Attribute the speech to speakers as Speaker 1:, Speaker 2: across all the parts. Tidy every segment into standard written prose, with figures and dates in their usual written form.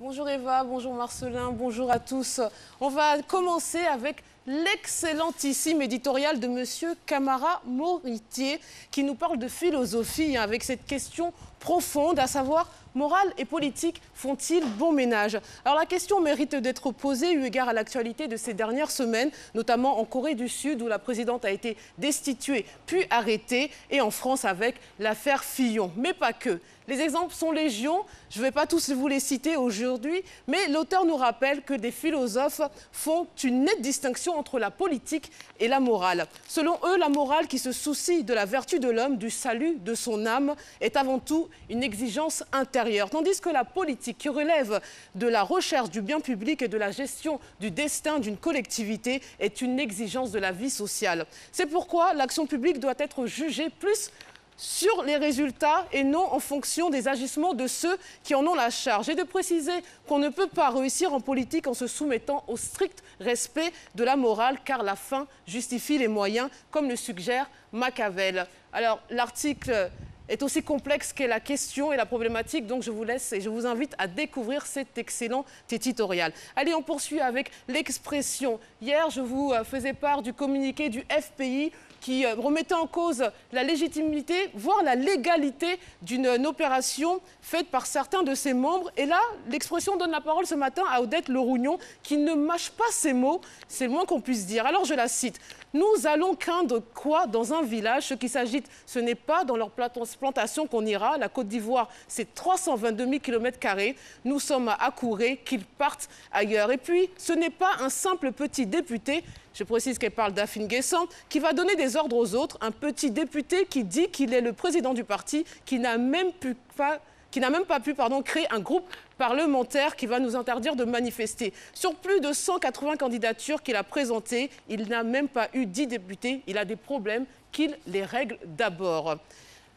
Speaker 1: Bonjour Eva, bonjour Marcelin, bonjour à tous. On va commencer avec l'excellentissime éditorial de Monsieur Camara Moritier qui nous parle de philosophie avec cette question profonde, à savoir morale et politique font-ils bon ménage? Alors la question mérite d'être posée eu égard à l'actualité de ces dernières semaines, notamment en Corée du Sud où la présidente a été destituée puis arrêtée et en France avec l'affaire Fillon. Mais pas que. Les exemples sont légion, je ne vais pas tous vous les citer aujourd'hui, mais l'auteur nous rappelle que des philosophes font une nette distinction entre la politique et la morale. Selon eux, la morale qui se soucie de la vertu de l'homme, du salut de son âme, est avant tout une exigence intérieure, tandis que la politique qui relève de la recherche du bien public et de la gestion du destin d'une collectivité est une exigence de la vie sociale. C'est pourquoi l'action publique doit être jugée plus sur les résultats et non en fonction des agissements de ceux qui en ont la charge. Et de préciser qu'on ne peut pas réussir en politique en se soumettant au strict respect de la morale, car la fin justifie les moyens, comme le suggère Machiavel. Alors, l'article est aussi complexe qu'est la question et la problématique, donc je vous laisse et je vous invite à découvrir cet excellent éditorial. Allez, on poursuit avec l'expression. Hier, je vous faisais part du communiqué du FPI qui remettait en cause la légitimité, voire la légalité d'une opération faite par certains de ses membres. Et là, l'expression donne la parole ce matin à Odette Lerougnon, qui ne mâche pas ses mots, c'est le moins qu'on puisse dire. Alors je la cite. « Nous allons craindre quoi dans un village? Ce qui s'agite, ce n'est pas dans leur plantation qu'on ira. La Côte d'Ivoire, c'est 322 000 km². Nous sommes à Akouré, qu'ils partent ailleurs. Et puis, ce n'est pas un simple petit député, je précise qu'elle parle d'Afin Guessant, qui va donner des ordres aux autres. Un petit député qui dit qu'il est le président du parti, qui n'a même pas pu créer un groupe parlementaire qui va nous interdire de manifester. Sur plus de 180 candidatures qu'il a présentées, il n'a même pas eu 10 députés. Il a des problèmes qu'il les règle d'abord.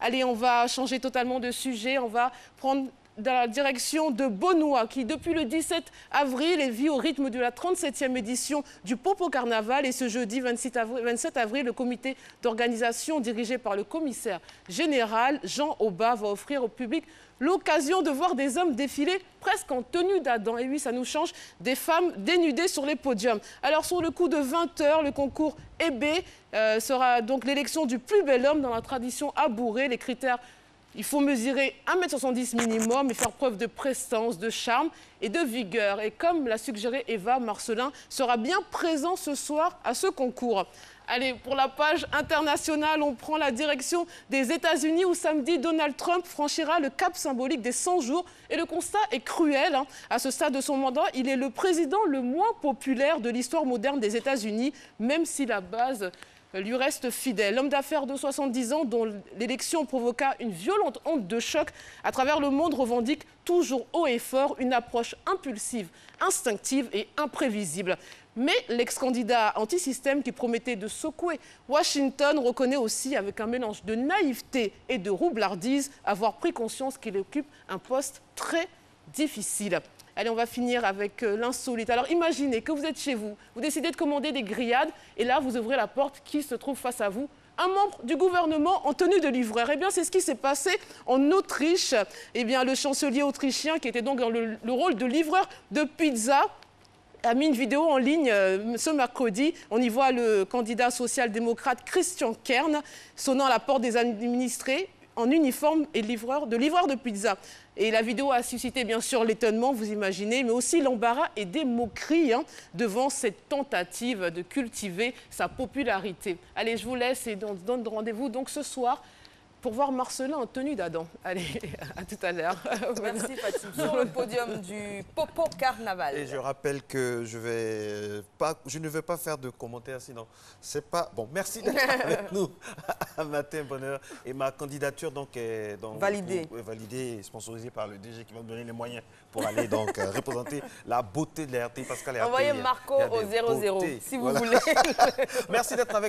Speaker 1: Allez, on va changer totalement de sujet. On va prendre dans la direction de Beaunois, qui depuis le 17 avril vit au rythme de la 37e édition du Popo Carnaval. Et ce jeudi 27 avril, le comité d'organisation dirigé par le commissaire général Jean Aubat va offrir au public l'occasion de voir des hommes défiler presque en tenue d'Adam. Et oui, ça nous change, des femmes dénudées sur les podiums. Alors, sur le coup de 20 h, le concours EB sera donc l'élection du plus bel homme dans la tradition abourée. Les critères: il faut mesurer 1,70 m minimum et faire preuve de prestance, de charme et de vigueur. Et comme l'a suggéré Eva, Marcelin sera bien présent ce soir à ce concours. Allez, pour la page internationale, on prend la direction des États-Unis où samedi, Donald Trump franchira le cap symbolique des 100 jours. Et le constat est cruel. À ce stade de son mandat, il est le président le moins populaire de l'histoire moderne des États-Unis, même si la base lui reste fidèle. L'homme d'affaires de 70 ans, dont l'élection provoqua une violente onde de choc à travers le monde, revendique toujours haut et fort une approche impulsive, instinctive et imprévisible. Mais l'ex-candidat anti-système qui promettait de secouer Washington reconnaît aussi, avec un mélange de naïveté et de roublardise, avoir pris conscience qu'il occupe un poste très difficile. Allez, on va finir avec l'insolite. Alors imaginez que vous êtes chez vous, vous décidez de commander des grillades et là vous ouvrez la porte, qui se trouve face à vous? Un membre du gouvernement en tenue de livreur. Eh bien, c'est ce qui s'est passé en Autriche. Eh bien, le chancelier autrichien, qui était donc dans le rôle de livreur de pizza, a mis une vidéo en ligne ce mercredi. On y voit le candidat social-démocrate Christian Kern sonnant à la porte des administrés en uniforme et livreur de pizza. Et la vidéo a suscité bien sûr l'étonnement, vous imaginez, mais aussi l'embarras et des moqueries devant cette tentative de cultiver sa popularité. Allez, je vous laisse et on se donne rendez-vous donc ce soir pour voir Marcelin en tenue d'Adam. Allez, à tout à l'heure.
Speaker 2: Merci Fatim. Sur le podium du Popo Carnaval.
Speaker 3: Et je rappelle que je ne vais pas faire de commentaires, sinon c'est pas... Bon, merci d'être avec nous à Matin Bonheur. Et ma candidature donc est validée et sponsorisée par le DG qui va me donner les moyens pour aller donc représenter la beauté de la RTI. Parce qu'à la RTI,
Speaker 2: envoyez Marco au 00 si vous voulez.
Speaker 3: Merci d'être avec nous.